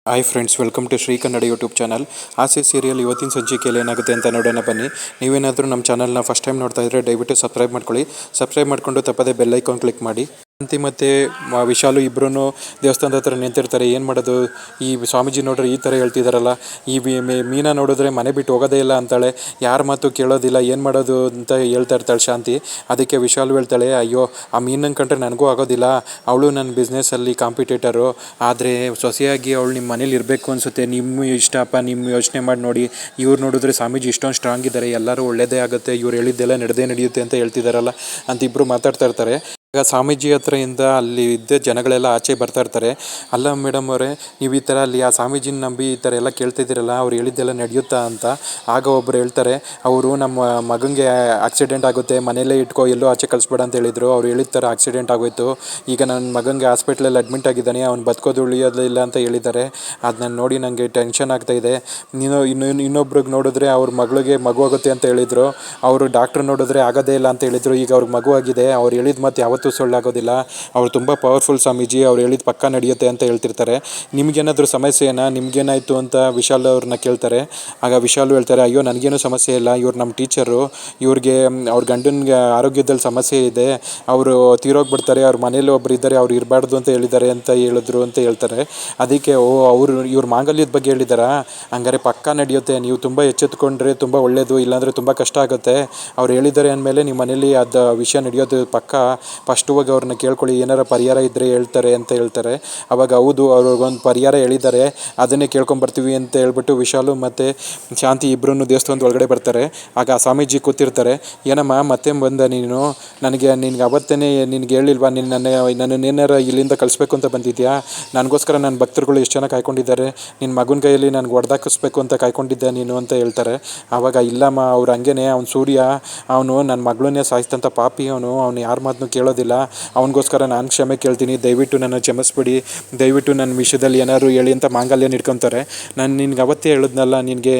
Hi friends, welcome to Shri Kannada YouTube channel. Aase serial ಇವತ್ತಿನ ಸಂಚಿಕೆಯಲ್ಲಿ ಏನಾಗುತ್ತೆ ಅಂತ ನೋಡೋಣ ಬನ್ನಿ. ನೀವೇನಾದರೂ ನಮ್ಮ ಚಾನಲ್ನ ಫಸ್ಟ್ ಟೈಮ್ ನೋಡ್ತಾ ಇದ್ದರೆ ದಯವಿಟ್ಟು ಸಬ್ಸ್ಕ್ರೈಬ್ ಮಾಡ್ಕೊಳ್ಳಿ. ಸಬ್ಸ್ಕ್ರೈಬ್ ಮಾಡಿಕೊಂಡು ತಪ್ಪದೇ ಬೆಲ್ ಐಕಾನ್ ಕ್ಲಿಕ್ ಮಾಡಿ. ಶಾಂತಿ ಮತ್ತು ವಿಶಾಲು ಇಬ್ಬರೂ ದೇವಸ್ಥಾನದ ಹತ್ರ ನಿಂತಿರ್ತಾರೆ. ಏನು ಮಾಡೋದು, ಈ ಸ್ವಾಮೀಜಿ ನೋಡ್ರೆ ಈ ಥರ ಹೇಳ್ತಿದ್ದಾರಲ್ಲ, ಈ ಮೀನಾ ನೋಡಿದ್ರೆ ಮನೆ ಬಿಟ್ಟು ಹೋಗೋದೇ ಇಲ್ಲ ಅಂತಾಳೆ, ಯಾರ ಮಾತು ಕೇಳೋದಿಲ್ಲ, ಏನು ಮಾಡೋದು ಅಂತ ಹೇಳ್ತಾ ಇರ್ತಾಳೆ ಶಾಂತಿ. ಅದಕ್ಕೆ ವಿಶಾಲು ಹೇಳ್ತಾಳೆ, ಅಯ್ಯೋ ಆ ಮೀನನ್ನು ಕಂಡ್ರೆ ನನಗೂ ಆಗೋದಿಲ್ಲ, ಅವಳು ನನ್ನ ಬಿಸ್ನೆಸ್ಸಲ್ಲಿ ಕಾಂಪಿಟೇಟರು, ಆದರೆ ಸೊಸೆಯಾಗಿ ಅವಳು ನಿಮ್ಮ ಮನೇಲಿ ಇರಬೇಕು ಅನಿಸುತ್ತೆ. ನಿಮ್ಮ ಇಷ್ಟಪ್ಪ, ನಿಮ್ಮ ಯೋಚನೆ ಮಾಡಿ ನೋಡಿ, ಇವ್ರು ನೋಡಿದ್ರೆ ಸ್ವಾಮೀಜಿ ಇಷ್ಟೊಂದು ಸ್ಟ್ರಾಂಗ್ ಇದ್ದಾರೆ, ಎಲ್ಲರೂ ಒಳ್ಳೇದೇ ಆಗುತ್ತೆ, ಇವ್ರು ಹೇಳಿದ್ದೆಲ್ಲ ನಡೆಯುತ್ತೆ ಅಂತ ಹೇಳ್ತಿದ್ದಾರಲ್ಲ ಅಂತ ಇಬ್ಬರು ಮಾತಾಡ್ತಾ ಇರ್ತಾರೆ. ಈಗ ಸ್ವಾಮೀಜಿ ಹತ್ರದಿಂದ ಅಲ್ಲಿ ಇದ್ದ ಜನಗಳೆಲ್ಲ ಆಚೆ ಬರ್ತಾ ಇರ್ತಾರೆ. ಅಲ್ಲ ಮೇಡಮ್ ಅವರೇ, ನೀವು ಈ ಥರ ಅಲ್ಲಿ ಆ ಸ್ವಾಮೀಜಿನ ನಂಬಿ ಈ ಥರ ಎಲ್ಲ ಕೇಳ್ತಿದ್ದೀರಲ್ಲ, ಅವ್ರು ಹೇಳಿದ್ದೆಲ್ಲ ನಡೆಯುತ್ತಾ ಅಂತ. ಆಗ ಒಬ್ಬರು ಹೇಳ್ತಾರೆ, ಅವರು ನಮ್ಮ ಮಗನಿಗೆ ಆಕ್ಸಿಡೆಂಟ್ ಆಗುತ್ತೆ, ಮನೆಯಲ್ಲೇ ಇಟ್ಕೋ, ಎಲ್ಲೋ ಆಚೆ ಕಳಿಸ್ಬೇಡ ಅಂತ ಹೇಳಿದರು. ಅವ್ರು ಹೇಳಿದ ಥರ ಆಕ್ಸಿಡೆಂಟ್ ಆಗೋಯ್ತು, ಈಗ ನನ್ನ ಮಗನಿಗೆ ಹಾಸ್ಪಿಟ್ಲಲ್ಲಿ ಅಡ್ಮಿಟ್ ಆಗಿದ್ದಾನೆ, ಅವ್ನು ಬದುಕೋದು ಉಳಿಯೋದಿಲ್ಲ ಅಂತ ಹೇಳಿದ್ದಾರೆ. ಅದನ್ನ ನೋಡಿ ನನಗೆ ಟೆನ್ಷನ್ ಆಗ್ತಾಯಿದೆ. ಇನ್ನೊಬ್ರಿಗೆ ನೋಡಿದ್ರೆ ಅವ್ರ ಮಗಳಿಗೆ ಮಗು ಆಗುತ್ತೆ ಅಂತ ಹೇಳಿದರು, ಅವರು ಡಾಕ್ಟ್ರ್ ನೋಡಿದ್ರೆ ಆಗೋದೇ ಇಲ್ಲ ಅಂತ ಹೇಳಿದರು. ಈಗ ಅವ್ರಿಗೆ ಮಗು ಆಗಿದೆ, ಅವ್ರು ಹೇಳಿದ ಮತ್ತೆ ಯಾವತ್ತೂ ಸುಳ್ಳಾಗೋದಿಲ್ಲ, ಅವ್ರು ತುಂಬ ಪವರ್ಫುಲ್ ಸ್ವಾಮೀಜಿ, ಅವ್ರು ಹೇಳಿದ ಪಕ್ಕ ನಡೆಯುತ್ತೆ ಅಂತ ಹೇಳ್ತಿರ್ತಾರೆ. ನಿಮಗೇನಾದರೂ ಸಮಸ್ಯೆನಾ, ನಿಮಗೇನಾಯಿತು ಅಂತ ವಿಶಾಲ್ ಅವ್ರನ್ನ ಕೇಳ್ತಾರೆ. ಆಗ ವಿಶಾಲು ಹೇಳ್ತಾರೆ, ಅಯ್ಯೋ ನನಗೇನು ಸಮಸ್ಯೆ ಇಲ್ಲ, ಇವ್ರು ನಮ್ಮ ಟೀಚರು, ಇವ್ರಿಗೆ ಅವ್ರ ಗಂಡನಿಗೆ ಆರೋಗ್ಯದಲ್ಲಿ ಸಮಸ್ಯೆ ಇದೆ, ಅವರು ತೀರೋಗ್ಬಿಡ್ತಾರೆ, ಅವ್ರ ಮನೇಲಿ ಒಬ್ರು ಇದ್ದಾರೆ, ಅವ್ರು ಇರಬಾರ್ದು ಅಂತ ಹೇಳಿದ್ದಾರೆ ಅಂತ ಹೇಳಿದ್ರು ಅಂತ ಹೇಳ್ತಾರೆ. ಅದಕ್ಕೆ ಇವ್ರ ಮಾಂಗಲ್ಯದ ಬಗ್ಗೆ ಹೇಳಿದಾರಾ, ಹಂಗಾರೆ ಪಕ್ಕ ನಡೆಯುತ್ತೆ, ನೀವು ತುಂಬ ಎಚ್ಚೆತ್ಕೊಂಡ್ರೆ ತುಂಬ ಒಳ್ಳೆಯದು, ಇಲ್ಲಾಂದರೆ ತುಂಬ ಕಷ್ಟ ಆಗುತ್ತೆ, ಅವ್ರು ಹೇಳಿದ್ದಾರೆ ಅಂದಮೇಲೆ ನಿಮ್ಮ ಮನೇಲಿ ಅದು ವಿಷಯ ನಡೆಯೋದು ಪಕ್ಕ, ಫಸ್ಟ್ ಹೋಗಿ ಅವ್ರನ್ನ ಕೇಳ್ಕೊಳ್ಳಿ, ಏನಾರ ಪರಿಹಾರ ಇದ್ದರೆ ಹೇಳ್ತಾರೆ ಅಂತ ಹೇಳ್ತಾರೆ. ಅವಾಗ ಹೌದು, ಅವ್ರಿಗೊಂದು ಪರಿಹಾರ ಹೇಳಿದ್ದಾರೆ, ಅದನ್ನೇ ಕೇಳ್ಕೊಂಬರ್ತೀವಿ ಅಂತ ಹೇಳ್ಬಿಟ್ಟು ವಿಶಾಲು ಮತ್ತು ಶಾಂತಿ ಇಬ್ಬರೂ ದೇವಸ್ಥಾನದ ಒಳಗಡೆ ಬರ್ತಾರೆ. ಆಗ ಆ ಸ್ವಾಮೀಜಿ ಕೂತಿರ್ತಾರೆ. ಏನಮ್ಮ ಮತ್ತೆ ಬಂದ ನೀನು, ನಿನ್ಗೆ ಅವತ್ತೇ ನಿನ್ಗೆ ಹೇಳಿಲ್ವಾ, ನನ್ನನ್ನೇನಾರ ಇಲ್ಲಿಂದ ಕಳಿಸ್ಬೇಕು ಅಂತ ಬಂದಿದ್ಯಾ, ನನಗೋಸ್ಕರ ನನ್ನ ಭಕ್ತರುಗಳು ಎಷ್ಟು ಜನ ಕಾಯ್ಕೊಂಡಿದ್ದಾರೆ, ನಿನ್ನ ಮಗನ ಕೈಯಲ್ಲಿ ನನಗೆ ಹೊಡೆದಾಕಿಸ್ಬೇಕು ಅಂತ ಕಾಯ್ಕೊಂಡಿದ್ದೆ ನೀನು ಅಂತ ಹೇಳ್ತಾರೆ. ಆವಾಗ ಇಲ್ಲಮ್ಮ, ಅವ್ರು ಹಂಗೇನೆ, ಅವ್ನು ಸೂರ್ಯ, ಅವನು ನನ್ನ ಮಗಳನ್ನೇ ಸಾಯಿಸ್ತಂಥ ಪಾಪಿ, ಅವನು ಯಾರ ಮಾತನ್ನು ಕೇಳೋದಿಲ್ಲ, ಅವನಿಗೋಸ್ಕರ ನಾನು ಕ್ಷಮೆ ಕೇಳ್ತೀನಿ, ದಯವಿಟ್ಟು ನನ್ನ ಕ್ಷಮಿಸ್ಬಿಡಿ, ದಯವಿಟ್ಟು ನನ್ನ ವಿಷಯದಲ್ಲಿ ಏನಾದ್ರು ಹೇಳಿ ಅಂತ ಮಾಂಗಲ್ಯ ಇಟ್ಕೊತಾರೆ. ನಾನು ನಿನ್ಗೆ ಅವತ್ತೇ ಹೇಳಿದ್ನಲ್ಲ, ನಿನಗೆ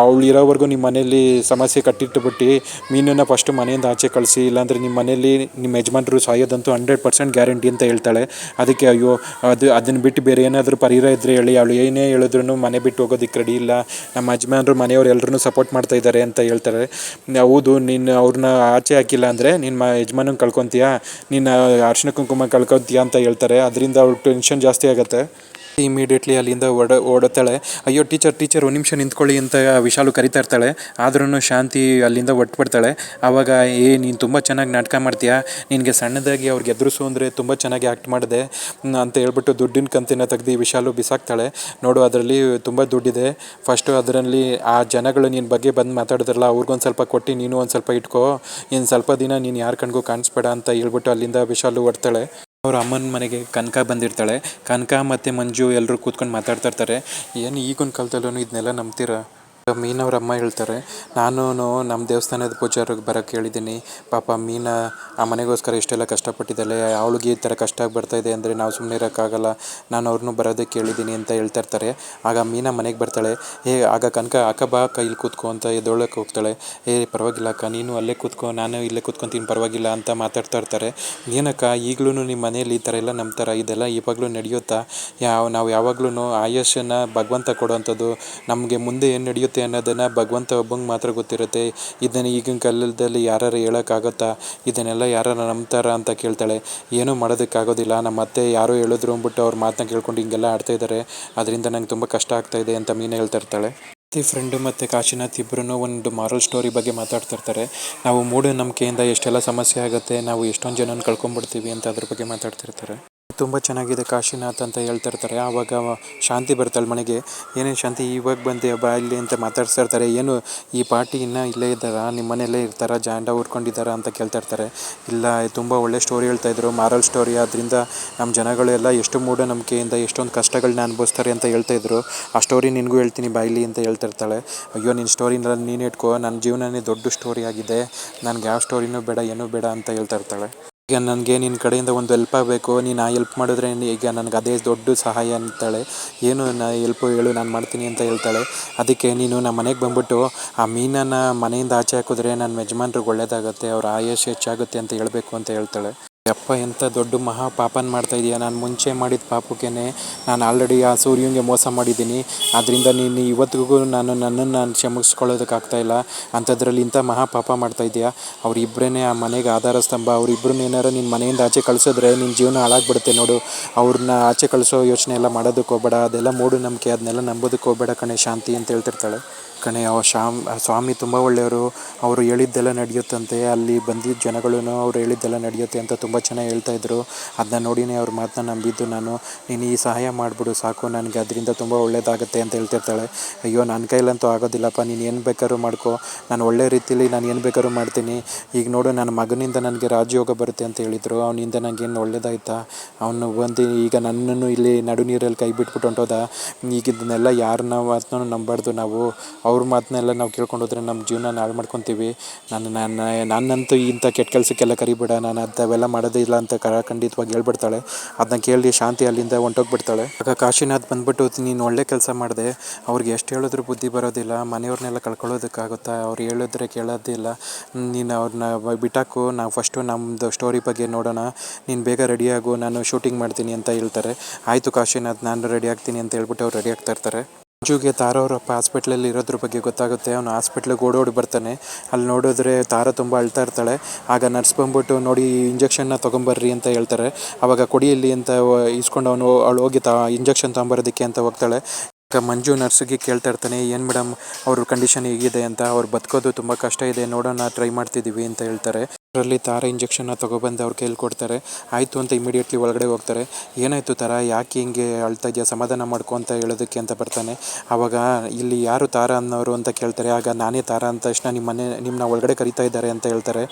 ಅವಳು ಇರೋವರೆಗೂ ನಿಮ್ಮ ಮನೇಲಿ ಸಮಸ್ಯೆ ಕಟ್ಟಿಟ್ಟುಬಿಟ್ಟು ಮೀನನ್ನು ಫಸ್ಟು ಮನೆಯಿಂದ ಆಚೆ ಕಳಿಸಿ, ಇಲ್ಲಾಂದರೆ ನಿಮ್ಮ ಮನೇಲಿ ನಿಮ್ಮ ಯಜಮಾನ್ರು ಸಾಯೋದಂತೂ 100% ಗ್ಯಾರಂಟಿ ಅಂತ ಹೇಳ್ತಾಳೆ. ಅದಕ್ಕೆ ಅಯ್ಯೋ, ಅದನ್ನು ಬಿಟ್ಟು ಬೇರೆ ಏನಾದರೂ ಪರಿಹಾರ ಇದ್ದರೆ ಹೇಳಿ, ಅವಳು ಏನೇ ಹೇಳಿದ್ರು ಮನೆ ಬಿಟ್ಟು ಹೋಗೋದಕ್ಕೆ ರೆಡಿ ಇಲ್ಲ, ನಮ್ಮ ಯಜಮಾನ್ರು ಮನೆಯವ್ರು ಎಲ್ಲರೂ ಸಪೋರ್ಟ್ ಮಾಡ್ತಾ ಇದ್ದಾರೆ ಅಂತ ಹೇಳ್ತಾರೆ. ಹೌದು, ನೀನು ಅವ್ರನ್ನ ಆಚೆ ಹಾಕಿಲ್ಲ ಅಂದರೆ ನಿನ್ನ ಯಜಮಾನಂಗೆ ಕಳ್ಕೊತೀಯಾ, ನಿನ್ನ ಅರ್ಶಿನ ಕುಂಕುಮ ಕಳ್ಕೊತೀಯಾ ಅಂತ ಹೇಳ್ತಾರೆ. ಅದರಿಂದ ಅವ್ರ ಟೆನ್ಷನ್ ಜಾಸ್ತಿ ಆಗುತ್ತೆ. ಇಮಿಡಿಯೇಟ್ಲಿ ಅಲ್ಲಿಂದ ಓಡುತ್ತಾಳೆ. ಅಯ್ಯೋ ಟೀಚರ್ ಒಂದು ನಿಮಿಷ ನಿಂತ್ಕೊಳ್ಳಿ ಅಂತ ವಿಶಾಲು ಕರಿತಾ ಇರ್ತಾಳೆ. ಆದ್ರೂ ಶಾಂತಿ ಅಲ್ಲಿಂದ ಒಟ್ಬಿಡ್ತಾಳೆ. ಆವಾಗ ನೀನು ತುಂಬ ಚೆನ್ನಾಗಿ ನಾಟಕ ಮಾಡ್ತೀಯಾ, ನಿನಗೆ ಸಣ್ಣದಾಗಿ ಅವ್ರಿಗೆ ಎದುರಿಸು ಅಂದರೆ ತುಂಬ ಚೆನ್ನಾಗಿ ಆ್ಯಕ್ಟ್ ಮಾಡಿದೆ ಅಂತ ಹೇಳ್ಬಿಟ್ಟು ದುಡ್ಡಿನ ಕಂತಿನ ತೆಗೆದು ವಿಶಾಲು ಬಿಸಾಕ್ತಾಳೆ. ನೋಡು, ಅದರಲ್ಲಿ ತುಂಬ ದುಡ್ಡಿದೆ, ಫಸ್ಟು ಅದರಲ್ಲಿ ಆ ಜನಗಳು ನಿನ್ನ ಬಗ್ಗೆ ಬಂದು ಮಾತಾಡಿದ್ರಲ್ಲ, ಅವ್ರಿಗೊಂದು ಸ್ವಲ್ಪ ಕೊಟ್ಟು ನೀನು ಒಂದು ಸ್ವಲ್ಪ ಇಟ್ಕೋ, ಇನ್ನು ಸ್ವಲ್ಪ ದಿನ ನೀನು ಯಾರ ಕಣ್ಗೂ ಕಾಣಿಸ್ಬೇಡ ಅಂತ ಹೇಳ್ಬಿಟ್ಟು ಅಲ್ಲಿಂದ ವಿಶಾಲು ಹೊಡ್ತಾಳೆ. ಅವ್ರ ಅಮ್ಮನ ಮನೆಗೆ ಕನಕ ಬಂದಿರ್ತಾಳೆ. ಕನಕ ಮತ್ತು ಮಂಜು ಎಲ್ಲರೂ ಕೂತ್ಕೊಂಡು ಮಾತಾಡ್ತಾ ಇರ್ತಾರೆ. ಏನು ಈಗಿನ ಕಾಲದಲ್ಲೂ ಇದನ್ನೆಲ್ಲ ನಂಬ್ತೀರಾ? ಮೀನವ್ರ ಅಮ್ಮ ಹೇಳ್ತಾರೆ, ನಾನು ನಮ್ಮ ದೇವಸ್ಥಾನದ ಪೂಜಾರಿಗೆ ಬರೋಕ್ಕೆ ಹೇಳಿದ್ದೀನಿ, ಪಾಪ ಮೀನಾ ಆ ಮನೆಗೋಸ್ಕರ ಇಷ್ಟೆಲ್ಲ ಕಷ್ಟಪಟ್ಟಿದ್ದಾಳೆ, ಅವಳಿಗೆ ಈ ಥರ ಕಷ್ಟ ಬರ್ತಾಯಿದೆ ಅಂದರೆ ನಾವು ಸುಮ್ಮನೆ ಇರೋಕ್ಕಾಗಲ್ಲ, ನಾನು ಅವ್ರನ್ನೂ ಬರೋದಕ್ಕೆ ಹೇಳಿದ್ದೀನಿ ಅಂತ ಹೇಳ್ತಾ ಇರ್ತಾರೆ. ಆಗ ಮೀನಾ ಮನೆಗೆ ಬರ್ತಾಳೆ. ಆಗ ಕನಕ ಅಕ್ಕ ಬಾ ಅಕ್ಕ ಇಲ್ಲಿ ಕೂತ್ಕೊ ಅಂತ ಎದ್ದೊಳಕ್ಕೆ ಹೋಗ್ತಾಳೆ. ಪರವಾಗಿಲ್ಲ ಅಕ್ಕ, ನೀನು ಅಲ್ಲೇ ಕೂತ್ಕೊ, ನಾನು ಇಲ್ಲೇ ಕೂತ್ಕೊತೀನಿ, ಪರವಾಗಿಲ್ಲ ಅಂತ ಮಾತಾಡ್ತಾ ಇರ್ತಾರೆ. ಏನಕ್ಕ ಈಗಲೂ ನಿಮ್ಮ ಮನೇಲಿ ಈ ಥರ ಎಲ್ಲ ನಂಬ್ತಾರ, ಇದೆಲ್ಲ ಇವಾಗಲೂ ನಡೆಯುತ್ತಾ? ನಾವು ಯಾವಾಗಲೂ ಆಯುಷ್ಯನ ಭಗವಂತ ಕೊಡೋವಂಥದ್ದು, ನಮಗೆ ಮುಂದೆ ಏನು ನಡೆಯುತ್ತೆ ಅನ್ನೋದನ್ನು ಭಗವಂತ ಒಬ್ಬಂಗೆ ಮಾತ್ರ ಗೊತ್ತಿರುತ್ತೆ. ಇದನ್ನು ಈಗಿನ ಕಾಲದಲ್ಲಿ ಯಾರು ಹೇಳೋಕ್ಕಾಗುತ್ತಾ? ಇದನ್ನೆಲ್ಲ ಯಾರು ನಂಬ್ತಾರ ಅಂತ ಕೇಳ್ತಾಳೆ. ಏನೂ ಮಾಡೋದಕ್ಕಾಗೋದಿಲ್ಲ, ನಮ್ಮ ಅತ್ತೆ ಯಾರೋ ಹೇಳಿದ್ರು ಅಂದ್ಬಿಟ್ಟು ಅವ್ರ ಮಾತನ್ನ ಕೇಳ್ಕೊಂಡು ಹಿಂಗೆಲ್ಲ ಆಡ್ತಾ ಇದ್ದಾರೆ, ಅದರಿಂದ ನಂಗೆ ತುಂಬ ಕಷ್ಟ ಆಗ್ತಾಯಿದೆ ಅಂತ ಮೀನು ಹೇಳ್ತಾ ಇರ್ತಾಳೆ. ಫ್ರೆಂಡು ಮತ್ತು ಕಾಶಿನಾಥ್ ಇಬ್ಬರೂ ಒಂದು ಮಾರಲ್ ಸ್ಟೋರಿ ಬಗ್ಗೆ ಮಾತಾಡ್ತಿರ್ತಾರೆ. ನಾವು ಮೂಢನಂಬಿಕೆಯಿಂದ ಎಷ್ಟೆಲ್ಲ ಸಮಸ್ಯೆ ಆಗುತ್ತೆ, ನಾವು ಎಷ್ಟೊಂದು ಜನನ ಕಳ್ಕೊಂಡ್ಬಿಡ್ತೀವಿ ಅಂತ ಅದ್ರ ಬಗ್ಗೆ ಮಾತಾಡ್ತಿರ್ತಾರೆ. ತುಂಬ ಚೆನ್ನಾಗಿದೆ ಕಾಶಿನಾಥ್ ಅಂತ ಹೇಳ್ತಾ ಇರ್ತಾರೆ. ಆವಾಗ ಶಾಂತಿ ಬರ್ತಾಳೆ ಮನೆಗೆ. ಏನೇ ಶಾಂತಿ, ಇವಾಗ ಬಂದೆ ಬಾ ಇಲ್ಲಿ ಅಂತ ಮಾತಾಡ್ತಾ ಇರ್ತಾರೆ. ಏನು ಈ ಪಾರ್ಟಿ ಇನ್ನೂ ಇಲ್ಲೇ ಇದ್ದಾರಾ, ನಿಮ್ಮ ಮನೆಯಲ್ಲೇ ಇರ್ತಾರಾ, ಜಾಂಡ ಊರ್ಕೊಂಡಿದ್ದಾರಾ ಅಂತ ಕೇಳ್ತಾ ಇರ್ತಾರೆ. ಇಲ್ಲ, ತುಂಬ ಒಳ್ಳೆ ಸ್ಟೋರಿ ಹೇಳ್ತಾಯಿದ್ರು, ಮಾರಲ್ ಸ್ಟೋರಿ, ಅದರಿಂದ ನಮ್ಮ ಜನಗಳೆಲ್ಲ ಎಷ್ಟು ಮೂಢನಂಬಿಕೆಯಿಂದ ಎಷ್ಟೊಂದು ಕಷ್ಟಗಳನ್ನ ಅನುಭವಿಸ್ತಾರೆ ಅಂತ ಹೇಳ್ತಾಯಿದ್ರು. ಆ ಸ್ಟೋರಿ ನಿನಗೂ ಹೇಳ್ತೀನಿ ಬಾಯಿಲಿ ಅಂತ ಹೇಳ್ತಿರ್ತಾಳೆ. ಅಯ್ಯೋ ನಿನ್ನ ಸ್ಟೋರಿನ ನೀನು ಇಟ್ಕೋ, ನನ್ನ ಜೀವನನೇ ದೊಡ್ಡ ಸ್ಟೋರಿ ಆಗಿದೆ, ನನಗೆ ಯಾವ ಸ್ಟೋರಿನೂ ಬೇಡ, ಏನೂ ಬೇಡ ಅಂತ ಹೇಳ್ತಾ ಇರ್ತಾಳೆ. ಈಗ ನನಗೆ ನಿನ್ನ ಕಡೆಯಿಂದ ಒಂದು ಹೆಲ್ಪ್ ಆಗಬೇಕು, ನೀನು ಆ ಹೆಲ್ಪ್ ಮಾಡಿದ್ರೆ ಈಗ ನನಗೆ ಅದೇ ದೊಡ್ಡ ಸಹಾಯ ಅಂತಾಳೆ. ಏನು ಹೆಲ್ಪು ಹೇಳು, ನಾನು ಮಾಡ್ತೀನಿ ಅಂತ ಹೇಳ್ತಾಳೆ. ಅದಕ್ಕೆ ನೀನು ನಮ್ಮ ಮನೆಗೆ ಬಂದುಬಿಟ್ಟು ಆ ಮೀನನ್ನು ಮನೆಯಿಂದ ಆಚೆ ಹಾಕಿದ್ರೆ ನನ್ನ ಯಜಮಾನ್ರಿಗೆ ಒಳ್ಳೇದಾಗುತ್ತೆ, ಅವ್ರ ಆಯುಷ್ಯ ಹೆಚ್ಚಾಗುತ್ತೆ ಅಂತ ಹೇಳಬೇಕು ಅಂತ ಹೇಳ್ತಾಳೆ. ಯಪ್ಪ ಎಂಥ ದೊಡ್ಡ ಮಹಾ ಪಾಪನ ಮಾಡ್ತಾ ಇದೀಯ, ನಾನು ಮುಂಚೆ ಮಾಡಿದ ಪಾಪಕ್ಕೇ ನಾನು ಆಲ್ರೆಡಿ ಆ ಸೂರ್ಯನಿಗೆ ಮೋಸ ಮಾಡಿದ್ದೀನಿ. ಆದ್ದರಿಂದ ನೀನು ಇವತ್ತಿಗೂ ನನ್ನನ್ನು ನಾನು ಕ್ಷಮಿಸ್ಕೊಳ್ಳೋದಕ್ಕಾಗ್ತಾಯಿಲ್ಲ. ಅಂಥದ್ರಲ್ಲಿ ಇಂಥ ಮಹಾ ಪಾಪ ಮಾಡ್ತಾ ಇದೆಯಾ. ಅವರಿಬ್ಬರೇ ಆ ಮನೆಗೆ ಆಧಾರ ಸ್ತಂಭ. ಅವರಿಬ್ಬರನ್ನ ಏನಾರು ನಿನ್ನ ಮನೆಯಿಂದ ಆಚೆ ಕಳಿಸಿದ್ರೆ ನಿನ್ನ ಜೀವನ ಹಾಳಾಗ್ಬಿಡುತ್ತೆ ನೋಡು. ಅವ್ರನ್ನ ಆಚೆ ಕಳಿಸೋ ಯೋಚನೆ ಎಲ್ಲ ಮಾಡೋದಕ್ಕೆ ಹೋಗಬೇಡ. ಅದೆಲ್ಲ ಮೂಢನಂಬಿಕೆ, ಅದನ್ನೆಲ್ಲ ನಂಬೋದಕ್ಕೆ ಹೋಗಬೇಡ ಕಣೆ ಶಾಂತಿ ಅಂತ ಹೇಳ್ತಿರ್ತಾಳೆ. ಕಣೆ ಸ್ವಾಮಿ ತುಂಬ ಒಳ್ಳೆಯವರು, ಅವರು ಹೇಳಿದ್ದೆಲ್ಲ ನಡೆಯುತ್ತಂತೆ. ಅಲ್ಲಿ ಬಂದಿದ್ದ ಜನಗಳೂ ಅವ್ರು ಹೇಳಿದ್ದೆಲ್ಲ ನಡೆಯುತ್ತೆ ಅಂತ ತುಂಬ ಚೆನ್ನಾಗಿ ಹೇಳ್ತಾಯಿದ್ರು. ಅದನ್ನ ನೋಡಿನೇ ಅವ್ರ ಮಾತನ್ನ ನಂಬಿದ್ದು ನಾನು. ನೀನು ಈ ಸಹಾಯ ಮಾಡಿಬಿಡು ಸಾಕು, ನನಗೆ ಅದರಿಂದ ತುಂಬ ಒಳ್ಳೆಯದಾಗುತ್ತೆ ಅಂತ ಹೇಳ್ತಿರ್ತಾಳೆ. ಅಯ್ಯೋ ನನ್ನ ಕೈಲಂತೂ ಆಗೋದಿಲ್ಲಪ್ಪ, ನೀನು ಏನು ಬೇಕಾದ್ರೂ ಮಾಡ್ಕೊ, ನಾನು ಒಳ್ಳೆ ರೀತಿಲಿ ನಾನು ಏನು ಬೇಕಾದ್ರೂ ಮಾಡ್ತೀನಿ. ಈಗ ನೋಡು, ನನ್ನ ಮಗನಿಂದ ನನಗೆ ರಾಜಯೋಗ ಬರುತ್ತೆ ಅಂತ ಹೇಳಿದರು. ಅವನಿಂದ ನನಗೇನು ಒಳ್ಳೇದಾಯ್ತಾ? ಅವನು ಬಂದು ಈಗ ನನ್ನನ್ನು ಇಲ್ಲಿ ನಡು ನೀರಲ್ಲಿ ಕೈ ಬಿಟ್ಬಿಟ್ಟು ಹೊಂಟೋದ. ಈಗ ಇದನ್ನೆಲ್ಲ ಯಾರನ್ನ ಮಾತನ್ನೂ ನಂಬಾರ್ದು ನಾವು. ಅವ್ರ ಮಾತನ್ನೆಲ್ಲ ನಾವು ಕೇಳ್ಕೊಂಡೋದ್ರೆ ನಮ್ಮ ಜೀವನ ಹಾಳು ಮಾಡ್ಕೊತೀವಿ. ನನ್ನಂತೂ ಇಂಥ ಕೆಟ್ಟ ಕೆಲಸಕ್ಕೆಲ್ಲ ಕರಿಬೇಡ, ನಾನು ಅಂಥವೆಲ್ಲ ಮಾಡೋದೇ ಇಲ್ಲ ಅಂತ ಖಂಡಿತವಾಗಿ ಹೇಳ್ಬಿಡ್ತಾಳೆ. ಅದನ್ನ ಕೇಳಿ ಶಾಂತಿ ಅಲ್ಲಿಂದ ಹೊಂಟೋಗ್ಬಿಡ್ತಾಳೆ. ಆಗ ಕಾಶಿನಾಥ್ ಬಂದ್ಬಿಟ್ಟು, ನೀನು ಒಳ್ಳೆ ಕೆಲಸ ಮಾಡಿದೆ, ಅವ್ರಿಗೆ ಎಷ್ಟು ಹೇಳಿದ್ರು ಬುದ್ಧಿ ಬರೋದಿಲ್ಲ, ಮನೆಯವ್ರನ್ನೆಲ್ಲ ಕಳ್ಕೊಳ್ಳೋದಕ್ಕಾಗುತ್ತಾ, ಅವ್ರು ಹೇಳಿದ್ರೆ ಕೇಳೋದಿಲ್ಲ, ನೀನು ಅವ್ರನ್ನ ಬಿಟ್ಟಾಕು, ನಾವು ಫಸ್ಟು ನಮ್ಮದು ಸ್ಟೋರಿ ಬಗ್ಗೆ ನೋಡೋಣ, ನೀನು ಬೇಗ ರೆಡಿಯಾಗು, ನಾನು ಶೂಟಿಂಗ್ ಮಾಡ್ತೀನಿ ಅಂತ ಹೇಳ್ತಾರೆ. ಆಯಿತು ಕಾಶಿನಾಥ್, ನಾನು ರೆಡಿ ಆಗ್ತೀನಿ ಅಂತ ಹೇಳ್ಬಿಟ್ಟು ಅವ್ರು ರೆಡಿ ಆಗ್ತಾ ಇರ್ತಾರೆ. ಮಂಜುಗೆ ತಾರಾ ಅವರಪ್ಪ ಹಾಸ್ಪಿಟ್ಲಲ್ಲಿ ಇರೋದ್ರ ಬಗ್ಗೆ ಗೊತ್ತಾಗುತ್ತೆ. ಅವನು ಹಾಸ್ಪಿಟ್ಲಿಗೆ ಓಡೋಡಿ ಬರ್ತಾನೆ. ಅಲ್ಲಿ ನೋಡಿದ್ರೆ ತಾರಾ ತುಂಬ ಅಳ್ತಾ ಇರ್ತಾಳೆ. ಆಗ ನರ್ಸ್ ಬಂದ್ಬಿಟ್ಟು, ನೋಡಿ ಇಂಜೆಕ್ಷನ್ನ ತೊಗೊಂಬರ್ರಿ ಅಂತ ಹೇಳ್ತಾರೆ. ಆವಾಗ ಕೊಡಿಯಲ್ಲಿ ಅಂತ ಇಸ್ಕೊಂಡು ಅವಳು ಹೋಗಿ ಇಂಜೆಕ್ಷನ್ ತೊಗೊಂಬರೋದಕ್ಕೆ ಅಂತ ಹೋಗ್ತಾಳೆ. ಮಂಜು ನರ್ಸಿಗೆ ಕೇಳ್ತಾ ಇರ್ತಾನೆ, ಏನು ಮೇಡಮ್ ಅವ್ರ ಕಂಡೀಷನ್ ಹೇಗಿದೆ ಅಂತ. ಅವ್ರು ಬದುಕೋದು ತುಂಬ ಕಷ್ಟ ಇದೆ, ನೋಡೋಣ ಟ್ರೈ ಮಾಡ್ತಿದ್ದೀವಿ ಅಂತ ಹೇಳ್ತಾರೆ. ಅದರಲ್ಲಿ ತಾರಾ ಇಂಜೆಕ್ಷನ್ನ ತೊಗೊಬಂದು ಅವ್ರ ಕೈಲಿ ಕೊಡ್ತಾರೆ. ಆಯಿತು ಅಂತ ಇಮಿಡಿಯೇಟ್ಲಿ ಒಳಗಡೆ ಹೋಗ್ತಾರೆ. ಏನಾಯಿತು ತಾರಾ, ಯಾಕೆ ಹಿಂಗೆ ಅಳ್ತಾ ಇದೆಯಾ, ಸಮಾಧಾನ ಮಾಡ್ಕೊ ಅಂತ ಹೇಳೋದಕ್ಕೆ ಅಂತ ಬರ್ತಾನೆ. ಆವಾಗ ಇಲ್ಲಿ ಯಾರು ತಾರಾ ಅನ್ನೋರು ಅಂತ ಕೇಳ್ತಾರೆ. ಆಗ ನಾನೇ ತಾರಾ ಅಂತ ತಕ್ಷಣ ನಿಮ್ಮನ್ನ ಒಳಗಡೆ ಕರಿತಾ ಇದ್ದಾರೆ ಅಂತ ಹೇಳ್ತಾರೆ.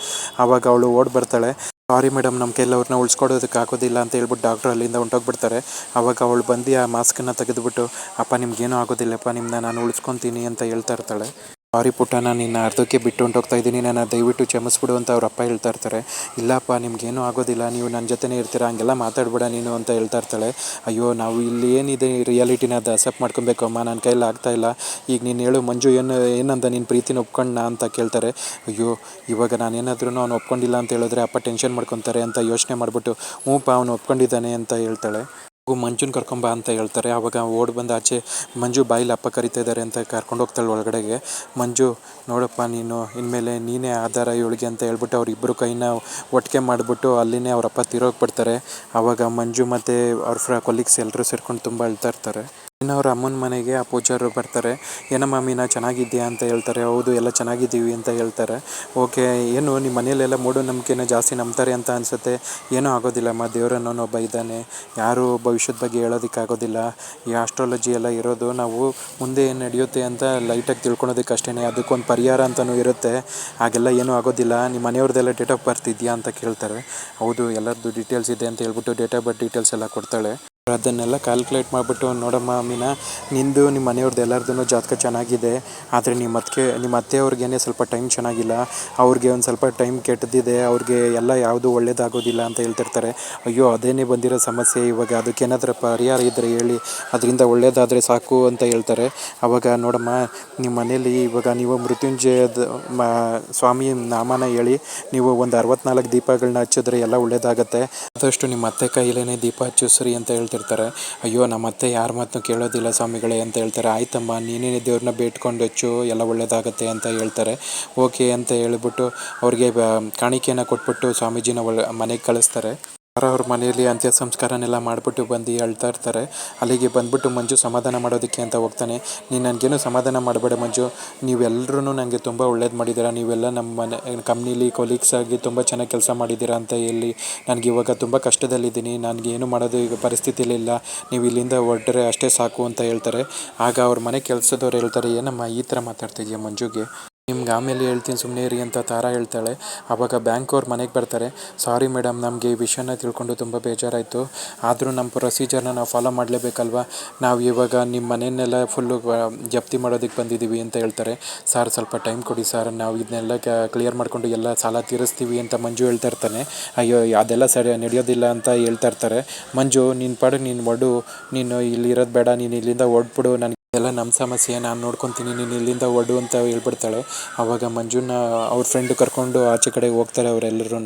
ಆವಾಗ ಅವಳು ಓಡಿ ಬರ್ತಾಳೆ. ಸಾರಿ ಮೇಡಮ್, ನಮ್ಮ ಕೈಲಿ ಅವ್ರನ್ನ ಉಳಿಸ್ಕೊಡೋದಕ್ಕೆ ಆಗೋದಿಲ್ಲ ಅಂತ ಹೇಳ್ಬಿಟ್ಟು ಡಾಕ್ಟ್ರು ಅಲ್ಲಿಂದ ಹೊಂಟೋಗ್ಬಿಡ್ತಾರೆ. ಆವಾಗ ಅವಳು ಬಂದು ಆ ಮಾಸ್ಕನ್ನು ತೆಗೆದುಬಿಟ್ಟು, ಅಪ್ಪ ನಿಮ್ಗೇನೂ ಆಗೋದಿಲ್ಲಪ್ಪ, ನಿಮ್ಮನ್ನ ನಾನು ಉಳಿಸ್ಕೊತೀನಿ ಅಂತ ಹೇಳ್ತಾ ಇರ್ತಾಳೆ. ಸಾರಿ ಪುಟ್ಟ, ನಾನು ನಿನ್ನ ಅರ್ಧಕ್ಕೆ ಬಿಟ್ಟು ಹೊಂಟೋಗ್ತಾ ಇದ್ದೀನಿ, ನನ್ನ ದಯವಿಟ್ಟು ಕ್ಷಮಿಸ್ಬಿಡು ಅಂತ ಅವ್ರ ಅಪ್ಪ ಹೇಳ್ತಾ ಇರ್ತಾರೆ. ಇಲ್ಲಪ್ಪ ನಿಮ್ಗೇನೂ ಆಗೋದಿಲ್ಲ, ನೀವು ನನ್ನ ಜೊತೆನೇ ಇರ್ತೀರಾ, ಹಂಗೆಲ್ಲ ಮಾತಾಡಬೇಡ ನೀನು ಅಂತ ಹೇಳ್ತಾ ಇರ್ತಾಳೆ. ಅಯ್ಯೋ, ನಾವು ಇಲ್ಲಿ ಏನಿದೆ ರಿಯಾಲಿಟಿನ ಅದು ಅಕ್ಸೆಪ್ಟ್ ಮಾಡ್ಕೊಬೇಕು ಅಮ್ಮ, ನನ್ನ ಕೈಯಲ್ಲಿ ಆಗ್ತಾಯಿಲ್ಲ. ಈಗ ನೀನು ಹೇಳು ಮಂಜು ಏನಂದ, ನಿನ್ನ ಪ್ರೀತಿನ ಒಪ್ಕೊಂಡ ಅಂತ ಕೇಳ್ತಾರೆ. ಅಯ್ಯೋ, ಇವಾಗ ನಾನೇನಾದ್ರೂ ಅವ್ನು ಒಪ್ಕೊಂಡಿಲ್ಲ ಅಂತ ಹೇಳಿದ್ರೆ ಅಪ್ಪ ಟೆನ್ಷನ್ ಮಾಡ್ಕೊತಾರೆ ಅಂತ ಯೋಚನೆ ಮಾಡಿಬಿಟ್ಟು, ಹ್ಞೂಪ್ಪ ಅವನು ಒಪ್ಕೊಂಡಿದ್ದಾನೆ ಅಂತ ಹೇಳ್ತಾಳೆ. ಮಂಜುನ ಕರ್ಕೊಂಬ ಅಂತ ಹೇಳ್ತಾರೆ. ಆವಾಗ ಓಡಿ ಬಂದು ಆಚೆ ಮಂಜು ಬಾಯಿಲಿ ಅಪ್ಪ ಕರಿತಾ ಇದ್ದಾರೆ ಅಂತ ಕರ್ಕೊಂಡು ಹೋಗ್ತಾಳೆ ಒಳಗಡೆಗೆ. ಮಂಜು, ನೋಡಪ್ಪ ನೀನು ಇನ್ಮೇಲೆ ನೀನೇ ಆಧಾರ ಇವಳಿಗೆ ಅಂತ ಹೇಳ್ಬಿಟ್ಟು ಅವರಿಬ್ಬರು ಕೈನ ಒಟ್ಟಿಗೆ ಮಾಡಿಬಿಟ್ಟು ಅಲ್ಲಿನೇ ಅವರಪ್ಪ ತೀರೋಗ್ಬಿಡ್ತಾರೆ. ಆವಾಗ ಮಂಜು ಮತ್ತು ಅವ್ರ ಕೊಲೀಗ್ಸ್ ಎಲ್ಲರೂ ಸೇರ್ಕೊಂಡು ತುಂಬ ಅಳ್ತಾ ಇರ್ತಾರೆ. ಇನ್ನು ಅವ್ರ ಅಮ್ಮನ ಮನೆಗೆ ಆ ಪೂಜಾರರು ಬರ್ತಾರೆ. ಏನಮ್ಮ ಮೀನಾ, ಚೆನ್ನಾಗಿದ್ದೀಯಾ ಅಂತ ಹೇಳ್ತಾರೆ. ಹೌದು, ಎಲ್ಲ ಚೆನ್ನಾಗಿದ್ದೀವಿ ಅಂತ ಹೇಳ್ತಾರೆ. ಓಕೆ, ಏನು ನಿಮ್ಮ ಮನೆಯಲ್ಲೆಲ್ಲ ಮೂಢನಂಬಿಕೆನ ಜಾಸ್ತಿ ನಂಬ್ತಾರೆ ಅಂತ ಅನಿಸುತ್ತೆ. ಏನೂ ಆಗೋದಿಲ್ಲಮ್ಮ, ದೇವರನ್ನೋ ಒಬ್ಬ ಇದ್ದಾನೆ, ಯಾರು ಭವಿಷ್ಯದ ಬಗ್ಗೆ ಹೇಳೋದಕ್ಕಾಗೋದಿಲ್ಲ. ಈ ಆಸ್ಟ್ರಾಲಜಿ ಎಲ್ಲ ಇರೋದು ನಾವು ಮುಂದೆ ಏನು ನಡೆಯುತ್ತೆ ಅಂತ ಲೈಟಾಗಿ ತಿಳ್ಕೊಳೋದಕ್ಕೆ ಅಷ್ಟೇ, ಅದಕ್ಕೊಂದು ಪರಿಹಾರ ಅಂತಲೂ ಇರುತ್ತೆ. ಹಾಗೆಲ್ಲ ಏನೂ ಆಗೋದಿಲ್ಲ. ನಿಮ್ಮ ಮನೆಯವ್ರದ್ದೆಲ್ಲ ಡೇಟ್ ಆಫ್ ಬರ್ತ್ ಇದೆಯಾ ಅಂತ ಕೇಳ್ತಾರೆ. ಹೌದು, ಎಲ್ಲರದ್ದು ಡೀಟೇಲ್ಸ್ ಇದೆ ಅಂತ ಹೇಳ್ಬಿಟ್ಟು ಡೇಟ್ ಆಫ್ ಬರ್ತ್ ಡೀಟೇಲ್ಸ್ ಎಲ್ಲ ಕೊಡ್ತಾಳೆ. ಅದನ್ನೆಲ್ಲ ಕ್ಯಾಲ್ಕುಲೇಟ್ ಮಾಡಿಬಿಟ್ಟು, ನೋಡಮ್ಮ ಮೀನಾ, ನಿಂದು ನಿಮ್ಮ ಮನೆಯವ್ರದ್ದು ಎಲ್ಲರದ್ದು ಜಾತಕ ಚೆನ್ನಾಗಿದೆ, ಆದರೆ ನಿಮ್ಮ ಅತ್ತೆಯವ್ರಿಗೇನೆ ಸ್ವಲ್ಪ ಟೈಮ್ ಚೆನ್ನಾಗಿಲ್ಲ, ಅವ್ರಿಗೆ ಒಂದು ಸ್ವಲ್ಪ ಟೈಮ್ ಕೆಟ್ಟದಿದೆ, ಅವ್ರಿಗೆ ಎಲ್ಲ ಯಾವುದು ಒಳ್ಳೇದಾಗೋದಿಲ್ಲ ಅಂತ ಹೇಳ್ತಿರ್ತಾರೆ. ಅಯ್ಯೋ, ಅದೇನೇ ಬಂದಿರೋ ಸಮಸ್ಯೆ, ಇವಾಗ ಅದಕ್ಕೇನಾದರೂ ಪರಿಹಾರ ಇದ್ದರೆ ಹೇಳಿ, ಅದರಿಂದ ಒಳ್ಳೇದಾದರೆ ಸಾಕು ಅಂತ ಹೇಳ್ತಾರೆ. ಆವಾಗ ನೋಡಮ್ಮ, ನಿಮ್ಮ ಮನೇಲಿ ಇವಾಗ ನೀವು ಮೃತ್ಯುಂಜಯದ ಸ್ವಾಮಿ ನಾಮನ ಹೇಳಿ ನೀವು ಒಂದು 64 ದೀಪಗಳನ್ನ ಹಚ್ಚಿದ್ರೆ ಎಲ್ಲ ಒಳ್ಳೇದಾಗತ್ತೆ. ಆದಷ್ಟು ನಿಮ್ಮ ಅತ್ತೆ ಕೈಲೇ ದೀಪ ಹಚ್ಚಿಸ್ರಿ ಅಂತ ಹೇಳ್ತಿರ್ತಾರೆ. ಅಯ್ಯೋ, ನಮ್ಮ ಅತ್ತೆ ಯಾರ ಮಾತನ್ನು ಕೇಳೋದಿಲ್ಲ ಸ್ವಾಮಿಗಳೇ ಅಂತ ಹೇಳ್ತಾರೆ. ಆಯ್ತಮ್ಮ, ನೀನೇನೇ ದೇವ್ರನ್ನ ಬೇಡ್ಕೊಂಡು ಹಚ್ಚು, ಎಲ್ಲ ಒಳ್ಳೇದಾಗತ್ತೆ ಅಂತ ಹೇಳ್ತಾರೆ. ಓಕೆ ಅಂತ ಹೇಳ್ಬಿಟ್ಟು ಅವ್ರಿಗೆ ಕಾಣಿಕೆಯನ್ನು ಕೊಟ್ಬಿಟ್ಟು ಸ್ವಾಮೀಜಿನ ಮನೆಗೆ ಕಳಿಸ್ತಾರೆ. ಅವ್ರ ಮನೆಯಲ್ಲಿ ಅಂತ್ಯ ಸಂಸ್ಕಾರನೆಲ್ಲ ಮಾಡಿಬಿಟ್ಟು ಬಂದು ಅಳ್ತಾ ಇರ್ತಾರೆ. ಅಲ್ಲಿಗೆ ಬಂದ್ಬಿಟ್ಟು ಮಂಜು ಸಮಾಧಾನ ಮಾಡೋದಕ್ಕೆ ಅಂತ ಹೋಗ್ತಾನೆ. ನೀನು ನನಗೇನು ಸಮಾಧಾನ ಮಾಡಬೇಡ ಮಂಜು, ನೀವೆಲ್ಲರೂ ನನಗೆ ತುಂಬ ಒಳ್ಳೇದು ಮಾಡಿದ್ದೀರಾ, ನೀವೆಲ್ಲ ನಮ್ಮ ಮನೆ ಕಂಪ್ನೀಲಿ ಕೊಲೀಗ್ಸ್ ಆಗಿ ತುಂಬ ಚೆನ್ನಾಗಿ ಕೆಲಸ ಮಾಡಿದ್ದೀರಾ ಅಂತ ಹೇಳಿ ನನಗೆ ಇವಾಗ ತುಂಬ ಕಷ್ಟದಲ್ಲಿದ್ದೀನಿ, ನನಗೇನು ಮಾಡೋದು ಈಗ ಪರಿಸ್ಥಿತಿಲಿಲ್ಲ, ನೀವು ಇಲ್ಲಿಂದ ಹೊರಟ್ರೆ ಅಷ್ಟೇ ಸಾಕು ಅಂತ ಹೇಳ್ತಾರೆ. ಆಗ ಅವ್ರ ಮನೆ ಕೆಲಸದವ್ರು ಹೇಳ್ತಾರೆ, ಏನಮ್ಮ ಈ ಥರ ಮಾತಾಡ್ತಿದ್ಯಾ ಮಂಜುಗೆ, ನಿಮ್ಗೆ ಆಮೇಲೆ ಹೇಳ್ತೀನಿ ಸುಮ್ಮನೆ ಇರಿ ಅಂತ ತಾರಾ ಹೇಳ್ತಾಳೆ. ಆವಾಗ ಬ್ಯಾಂಕ್ ಅವ್ರ ಮನೆಗೆ ಬರ್ತಾರೆ. ಸಾರಿ ಮೇಡಮ್, ನಮಗೆ ಈ ವಿಷಯನ ತಿಳ್ಕೊಂಡು ತುಂಬ ಬೇಜಾರಾಯಿತು, ಆದರೂ ನಮ್ಮ ಪ್ರೊಸೀಜರ್ನ ನಾವು ಫಾಲೋ ಮಾಡಲೇಬೇಕಲ್ವ, ನಾವು ಇವಾಗ ನಿಮ್ಮ ಮನೆಯನ್ನೆಲ್ಲ ಫುಲ್ಲು ಜಪ್ತಿ ಮಾಡೋದಕ್ಕೆ ಬಂದಿದ್ದೀವಿ ಅಂತ ಹೇಳ್ತಾರೆ. ಸರ್ ಸ್ವಲ್ಪ ಟೈಮ್ ಕೊಡಿ ಸರ್, ನಾವು ಇದನ್ನೆಲ್ಲ ಕ್ಲಿಯರ್ ಮಾಡಿಕೊಂಡು ಎಲ್ಲ ಸಾಲ ತೀರಿಸ್ತೀವಿ ಅಂತ ಮಂಜು ಹೇಳ್ತಾ ಇರ್ತಾನೆ. ಅಯ್ಯೋ, ಅದೆಲ್ಲ ಸರಿ ನಡೆಯೋದಿಲ್ಲ ಅಂತ ಹೇಳ್ತಾ ಇರ್ತಾರೆ. ಮಂಜು, ನಿನ್ನ ಪಾಡಿಗೆ ನೀನು ಇಲ್ಲಿರೋದು ಬೇಡ, ನೀನು ಇಲ್ಲಿಂದ ಹೊರಟ್ಬಿಡು, ನನಗೆ ಎಲ್ಲ ನಮ್ಮ ಸಮಸ್ಯೆ ನಾನು ನೋಡ್ಕೊತೀನಿ, ನೀನು ಇಲ್ಲಿಂದ ಹೊರಡು ಅಂತ ಹೇಳ್ಬಿಡ್ತಾಳೆ. ಆವಾಗ ಮಂಜುನ ಅವ್ರ ಫ್ರೆಂಡು ಕರ್ಕೊಂಡು ಆಚೆ ಕಡೆ ಹೋಗ್ತಾರೆ ಅವರೆಲ್ಲರೂ.